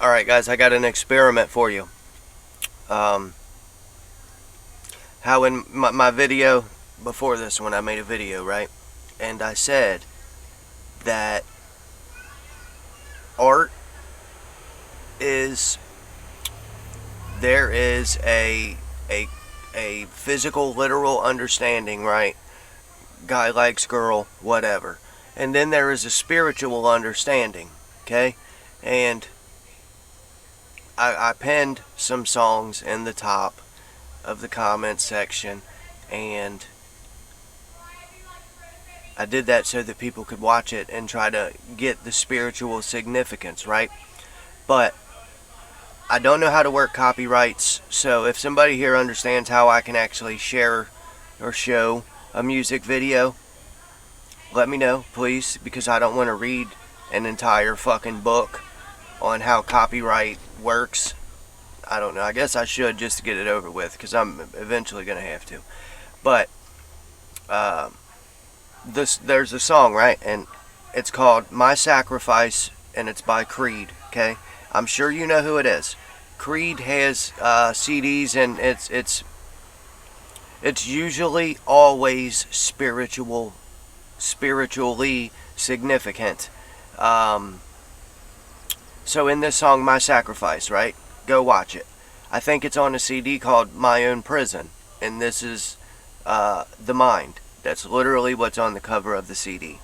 Alright guys, I got an experiment for you. How in my video before this one, I made a video, right? And I said that art is, there is a physical, literal understanding, right? Guy likes girl, whatever. And then there is a spiritual understanding, okay? And I pinned some songs in the top of the comments section, and I did that so that people could watch it and try to get the spiritual significance, right? But I don't know how to work copyrights, so if somebody here understands how I can actually share or show a music video, let me know, please, because I don't want to read an entire fucking book on how copyright works. I don't know. I guess I should, just to get it over with, because I'm eventually going to have to. But there's a song, right? And it's called My Sacrifice, and it's by Creed, okay? I'm sure you know who it is. Creed has CDs, and it's usually always spiritually significant. So in this song, My Sacrifice, right? Go watch it. I think it's on a CD called My Own Prison, and this is The Mind. That's literally what's on the cover of the CD.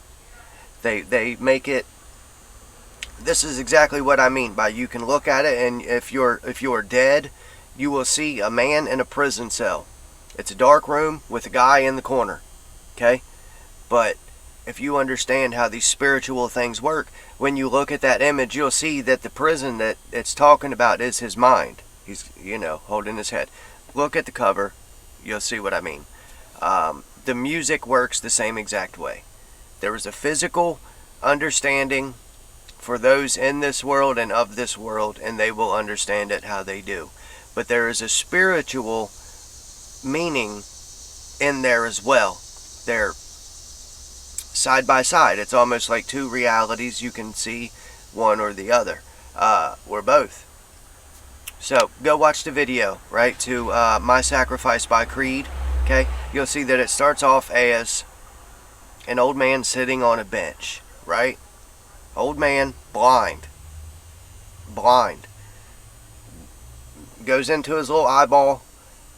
They make it. This is exactly what I mean by, you can look at it, and if you're dead, you will see a man in a prison cell. It's a dark room with a guy in the corner, okay? But if you understand how these spiritual things work, when you look at that image, you'll see that the prison that it's talking about is his mind. He's, holding his head. Look at the cover, you'll see what I mean. The music works the same exact way. There is a physical understanding for those in this world and of this world, and they will understand it how they do. But there is a spiritual meaning in there as well. They're side by side. It's almost like two realities. You can see one or the other, or both. So go watch the video, right, to My Sacrifice by Creed, okay? You'll see that it starts off as an old man sitting on a bench, right? Old man, blind. Goes into his little eyeball,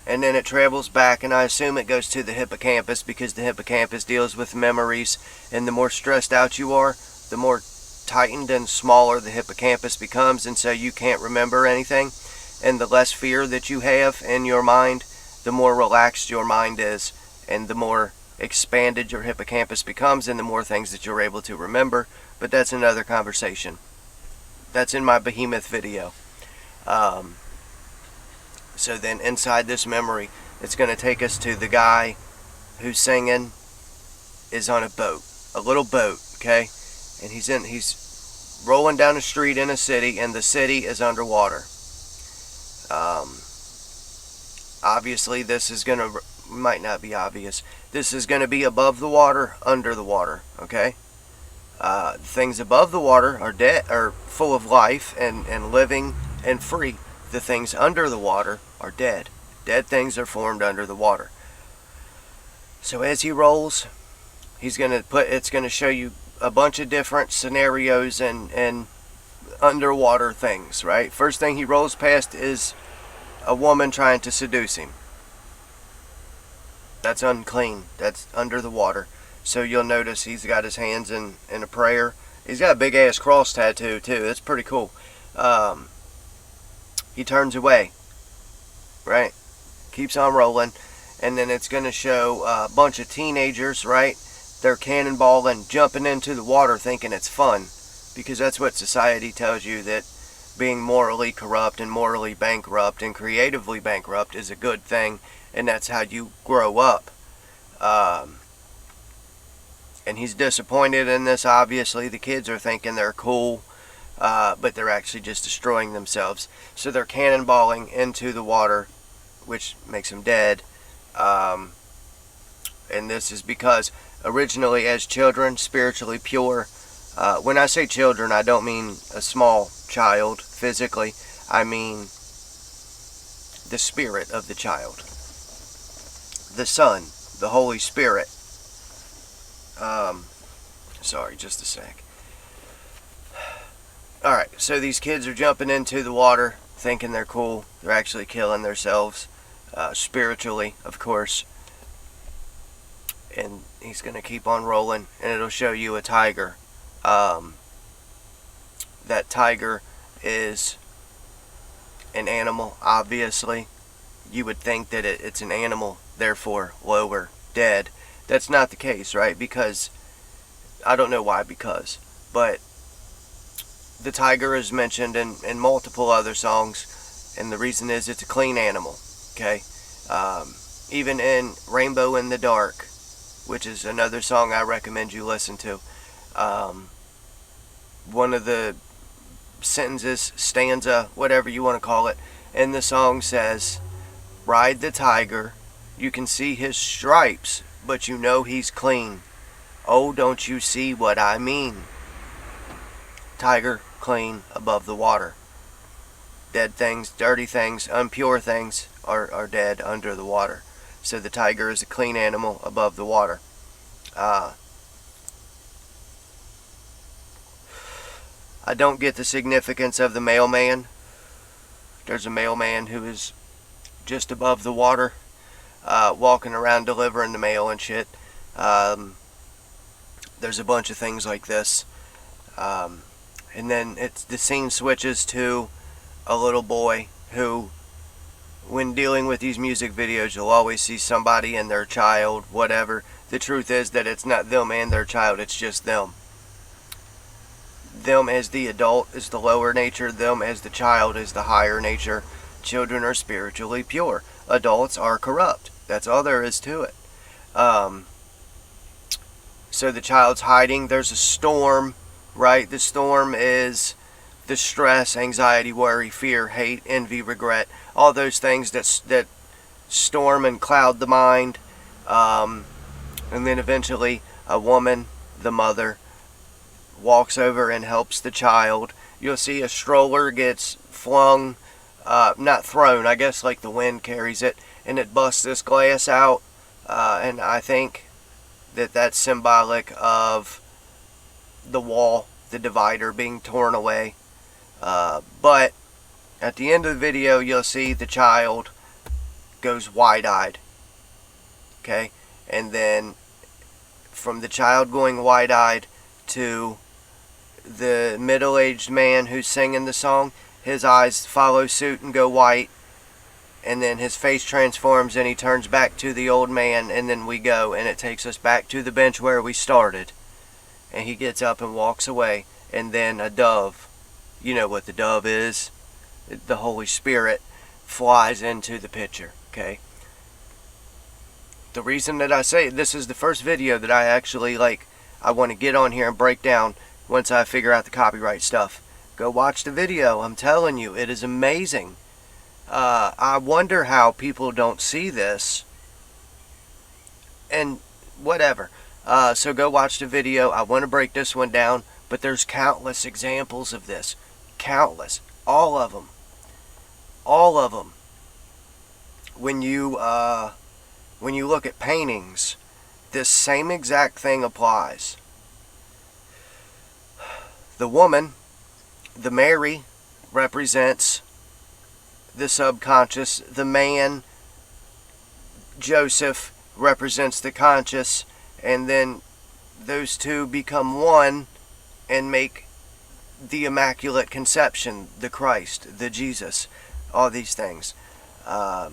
and then it travels back, and I assume it goes to the hippocampus, because the hippocampus deals with memories, and the more stressed out you are, the more tightened and smaller the hippocampus becomes, and so you can't remember anything. And the less fear that you have in your mind, the more relaxed your mind is, and the more expanded your hippocampus becomes, and the more things that you're able to remember. But that's another conversation. That's in my Behemoth video. So then inside this memory, it's going to take us to the guy who's singing is on a boat, a little boat, okay? And he's rolling down a street in a city, and the city is underwater. Obviously this is going to, might not be obvious, this is going to be above the water, under the water, okay? Things above the water are dead, are full of life and living and free. The things under the water are dead. Dead things are formed under the water. So as he rolls, it's going to show you a bunch of different scenarios and underwater things, right? First thing he rolls past is a woman trying to seduce him. That's unclean. That's under the water. So you'll notice he's got his hands in a prayer. He's got a big ass cross tattoo too. That's pretty cool. He turns away, right? Keeps on rolling, and then it's going to show a bunch of teenagers, right? They're cannonballing, jumping into the water, thinking it's fun, because that's what society tells you, that being morally corrupt and morally bankrupt and creatively bankrupt is a good thing, and that's how you grow up. And he's disappointed in this, obviously. The kids are thinking they're cool, but they're actually just destroying themselves. So they're cannonballing into the water, which makes them dead. And this is because originally as children, spiritually pure. When I say children, I don't mean a small child physically. I mean the spirit of the child. The Son, the Holy Spirit. Sorry, just a sec. Alright, so these kids are jumping into the water, thinking they're cool. They're actually killing themselves. Spiritually, of course. And he's going to keep on rolling, and it'll show you a tiger. That tiger is an animal, obviously. You would think that it's an animal, therefore lower, dead. That's not the case, right? Because, I don't know why because, but the tiger is mentioned in multiple other songs, and the reason is it's a clean animal, okay? Even in Rainbow in the Dark, which is another song I recommend you listen to, one of the sentences, stanza, whatever you want to call it, in the song says, "Ride the tiger, you can see his stripes, but you know he's clean. Oh, don't you see what I mean? Tiger, clean, above the water. Dead things, dirty things, impure things are dead under the water. So the tiger is a clean animal above the water." I don't get the significance of the mailman. There's a mailman who is just above the water, walking around delivering the mail and shit. There's a bunch of things like this. And then the scene switches to a little boy who, when dealing with these music videos, you'll always see somebody and their child, whatever. The truth is that it's not them and their child, it's just them. Them as the adult is the lower nature, them as the child is the higher nature. Children are spiritually pure. Adults are corrupt. That's all there is to it. So the child's hiding. There's a storm, right? The storm is the stress, anxiety, worry, fear, hate, envy, regret. All those things that storm and cloud the mind. And then eventually a woman, the mother, walks over and helps the child. You'll see a stroller gets flung, not thrown, I guess like the wind carries it, and it busts this glass out, and I think that that's symbolic of the wall, the divider being torn away. But at the end of the video, you'll see the child goes wide-eyed, okay? And then from the child going wide-eyed to the middle-aged man who's singing the song, his eyes follow suit and go white, and then his face transforms and he turns back to the old man, and then we go, and it takes us back to the bench where we started, and he gets up and walks away, and then a dove, you know what the dove is, the Holy Spirit, flies into the picture, okay? The reason that I say this is the first video that I actually I want to get on here and break down once I figure out the copyright stuff. Go watch the video. I'm telling you, it is amazing. I wonder how people don't see this. And whatever. So go watch the video. I want to break this one down, but there's countless examples of this. Countless. All of them. All of them. When you look at paintings, this same exact thing applies. The woman, the Mary, represents the subconscious. The man, Joseph, represents the conscious. And then those two become one and make the Immaculate Conception, the Christ, the Jesus, all these things. I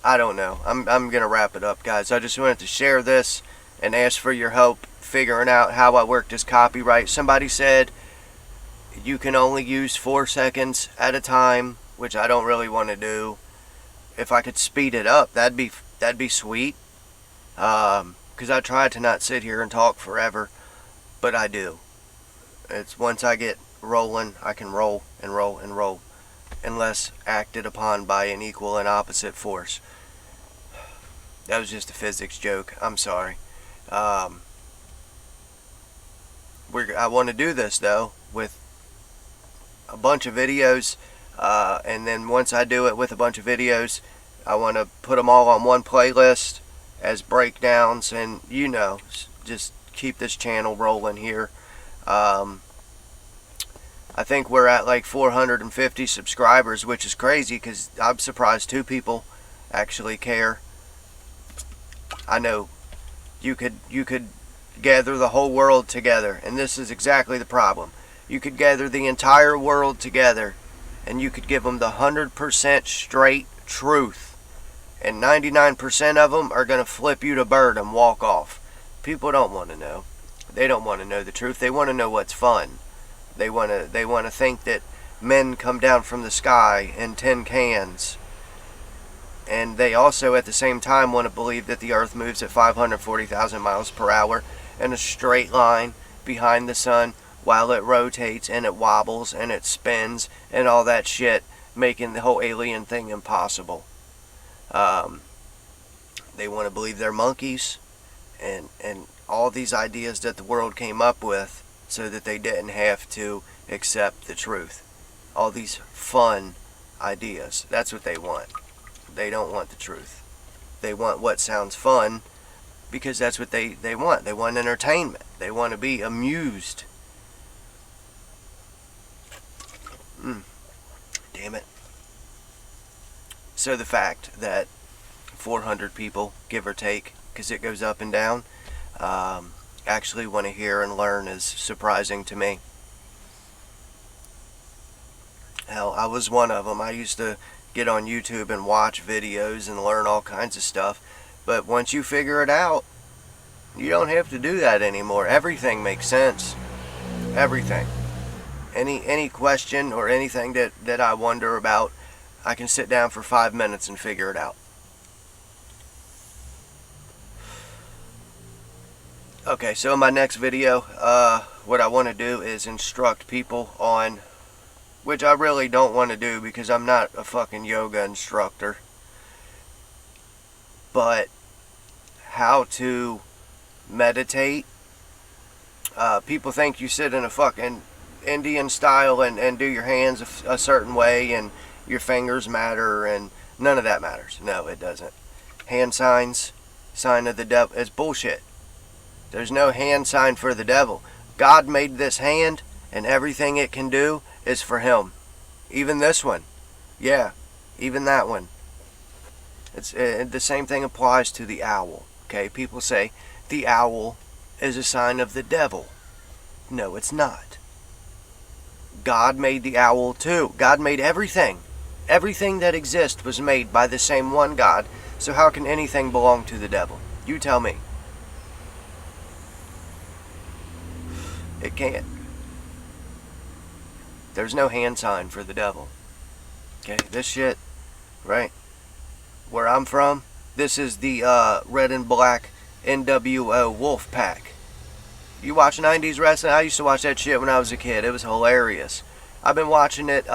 don't know. I'm going to wrap it up, guys. I just wanted to share this and ask for your help figuring out how I work this copyright. Somebody said you can only use 4 seconds at a time, which I don't really want to do. If I could speed it up, that'd be sweet. Because I try to not sit here and talk forever, but I do. It's once I get rolling, I can roll and roll and roll, unless acted upon by an equal and opposite force. That was just a physics joke. I'm sorry. I want to do this though with a bunch of videos, and then once I do it with a bunch of videos, I want to put them all on one playlist as breakdowns, and just keep this channel rolling here. I think we're at like 450 subscribers, which is crazy because I'm surprised 2 people actually care. I know you could gather the whole world together, and this is exactly the problem. You could gather the entire world together and you could give them the 100% straight truth, and 99% of them are going to flip you to bird and walk off. People don't want to know. They don't want to know the truth. They want to know what's fun. They want to think that men come down from the sky in tin cans. And they also at the same time want to believe that the earth moves at 540,000 miles per hour in a straight line behind the sun while it rotates and it wobbles and it spins and all that shit, making the whole alien thing impossible. They want to believe they're monkeys and all these ideas that the world came up with so that they didn't have to accept the truth. All these fun ideas. That's what they want. They don't want the truth. They want what sounds fun because that's what they want. They want entertainment. They want to be amused. Damn it. So the fact that 400 people, give or take, because it goes up and down, actually want to hear and learn is surprising to me. Hell, I was one of them. I used to get on YouTube and watch videos and learn all kinds of stuff. But once you figure it out, you don't have to do that anymore. Everything makes sense. Everything. Any question or anything that I wonder about, I can sit down for 5 minutes and figure it out. Okay, so in my next video, what I want to do is instruct people on, which I really don't want to do because I'm not a fucking yoga instructor, but how to meditate. People think you sit in a fucking Indian style and do your hands a certain way and your fingers matter, and none of that matters. No, it doesn't. Hand signs, sign of the devil, is bullshit. There's no hand sign for the devil. God made this hand, and everything it can do is for him. Even this one. Yeah, even that one. It's the same thing applies to the owl. Okay, people say the owl is a sign of the devil. No, it's not. God made the owl too. God made everything. Everything that exists was made by the same one God. So how can anything belong to the devil? You tell me. It can't. There's no hand sign for the devil. Okay, this shit, right? Where I'm from, this is the red and black NWO Wolf Pack. You watch 90s wrestling? I used to watch that shit when I was a kid. It was hilarious. I've been watching it,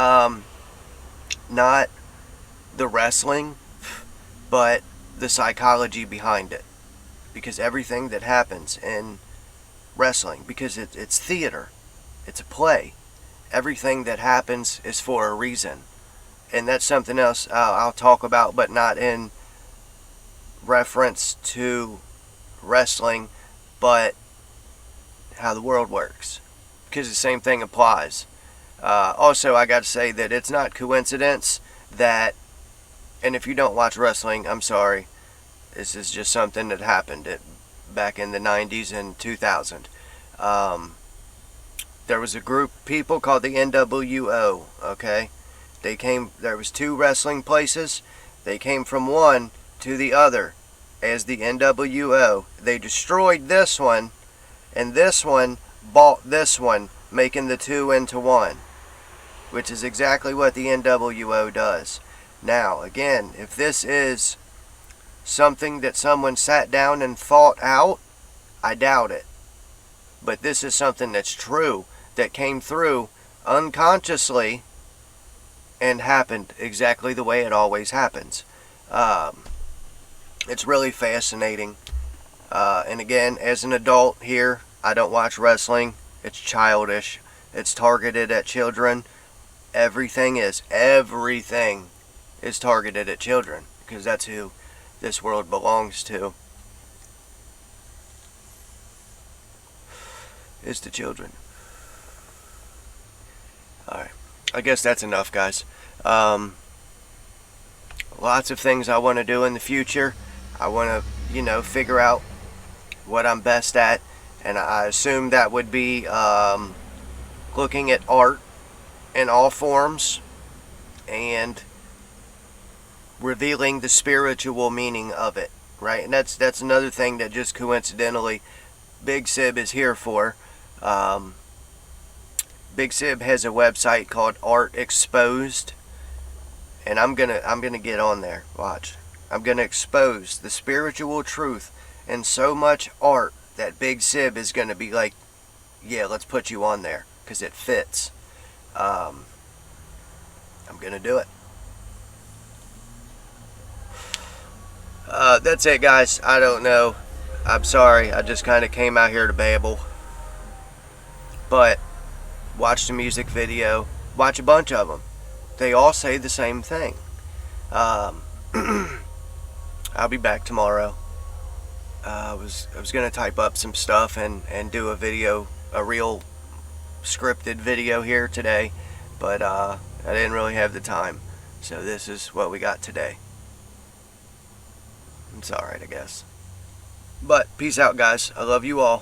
not the wrestling, but the psychology behind it. Because everything that happens in wrestling, because it's theater, it's a play. Everything that happens is for a reason. And that's something else I'll talk about, but not in reference to wrestling, but how the world works. Because the same thing applies. Also, I got to say that it's not coincidence that, and if you don't watch wrestling, I'm sorry, this is just something that happened back in the 90s and 2000. There was a group of people called the NWO, okay? There was 2 wrestling places. They came from one to the other as the NWO. They destroyed this one, and this one bought this one, making the 2 into one, which is exactly what the NWO does. Now, again, if this is something that someone sat down and thought out, I doubt it. But this is something that's true, that came through unconsciously and happened exactly the way it always happens. It's really fascinating. And again, as an adult here, I don't watch wrestling. It's childish. It's targeted at children. Everything is targeted at children, because that's who this world belongs to, is the children. Alright, I guess that's enough, guys. Lots of things I want to do in the future. I want to, figure out what I'm best at, and I assume that would be looking at art in all forms and revealing the spiritual meaning of it, right? And that's another thing that just coincidentally Big Sib is here for. Big Sib has a website called Art Exposed, and I'm gonna get on there. Watch. I'm gonna expose the spiritual truth in so much art that Big Sib is gonna be like, yeah, let's put you on there because it fits. I'm gonna do it. That's it, guys. I don't know. I'm sorry. I just kind of came out here to babble. But watch the music video. Watch a bunch of them. They all say the same thing. I'll be back tomorrow. I was gonna type up some stuff and do a video, a real scripted video here today, but I didn't really have the time. So this is what we got today. It's alright, I guess. But peace out, guys. I love you all.